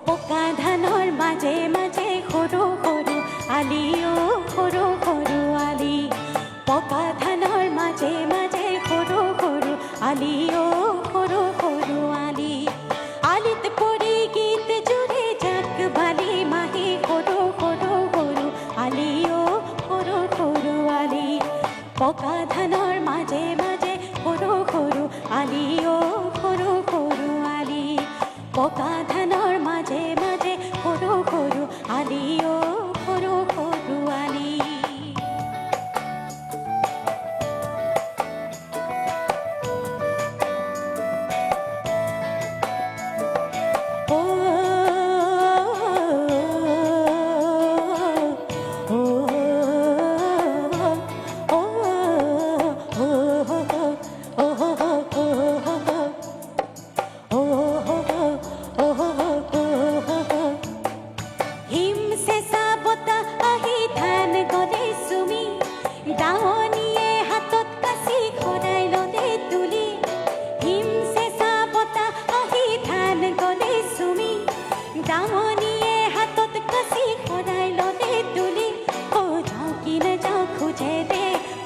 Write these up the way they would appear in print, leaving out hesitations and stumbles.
পকা ধানৰ মাজে মাজে সৰু সৰু আলি সৰু সৰু আলি পকা ধানৰ মাজে মাজে সৰু সৰু আলি সৰু সৰু আলি আলিত পৰি গীত জুৰি জাক বালি মাহি সৰু সৰু সৰু আলি সৰু সৰু আলি পকা ধানৰ মাজে মাজে সৰু সৰু আলি সৰু সৰু আলি পকা ধানৰ মাজে মাজে সৰু সৰু আলি সৰু সৰু আলি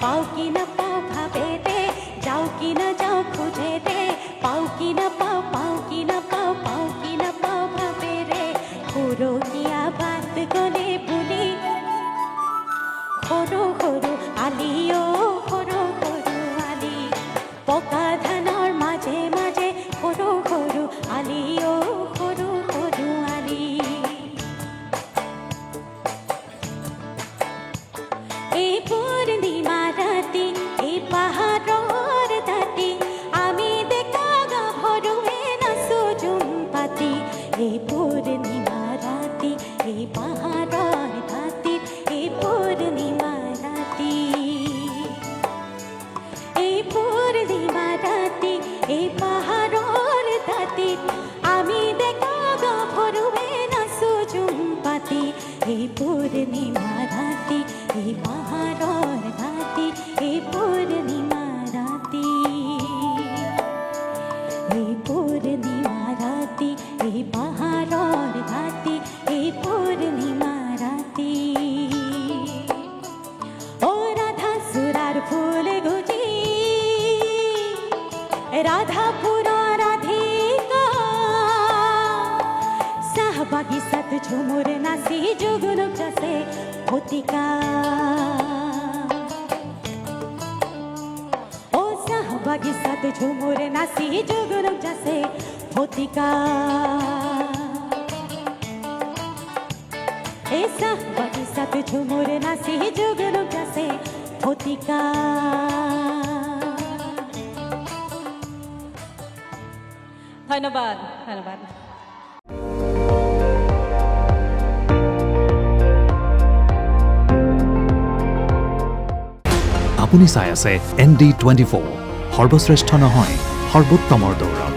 পাও কি না পাও ভাবে রে যাও কি না যাও খুঁজে রে পাও কি না পাও পাও কি না পাও পাও কি না পাও ভাবে রে পুরো কিয়া বাত গলে বুলি সৰু সৰু আলি সৰু সৰু আলি পকা ধানৰ মাজে মাজে সৰু সৰু আলি সৰু সৰু আলি এই পূৰ্ণিমা ৰাতি এই পাহাৰৰ দাঁতি আমি ডেকা গাভৰুৱে নাচো জুম পাতি এই পূৰ্ণিমা ৰাতি এই পাহাৰৰ দাঁতিত এই পূৰ্ণিমা ৰাতি এই পূৰ্ণিমা ৰাতি এই পাহাৰৰ দাঁতিত আমি ডেকা গাভৰুৱে নাচো জুম পাতি এই পূৰ্ণিমা ৰাতি এই পাহাৰৰ দাঁতিত এই পূৰ্ণিমা ৰাতি এই পূৰ্ণিমা ৰাতি এই পাহাৰৰ দাঁতি এই পূৰ্ণিমা ৰাতি ও ৰাধা চূড়াৰ ফুল গুজি ৰাধাপুৰৰ ৰাধিকা চাহ বাগিচাত ঝুমুৰ নাচি জুগুনুক যাচে ফটিকা ও চাহ বাগিচাত ঝুমুৰ নাচি জুগুনুক যাচে ফটিকা এই চাহ বাগিচাত ঝুমুৰ নাচি জুগুনুক যাচে ফটিকা ধন্যবাদ ধন্যবাদ আপুনি চাই আছে ND24 সৰ্বশ্ৰেষ্ঠ নহয় সৰ্বোত্তমৰ দৌৰত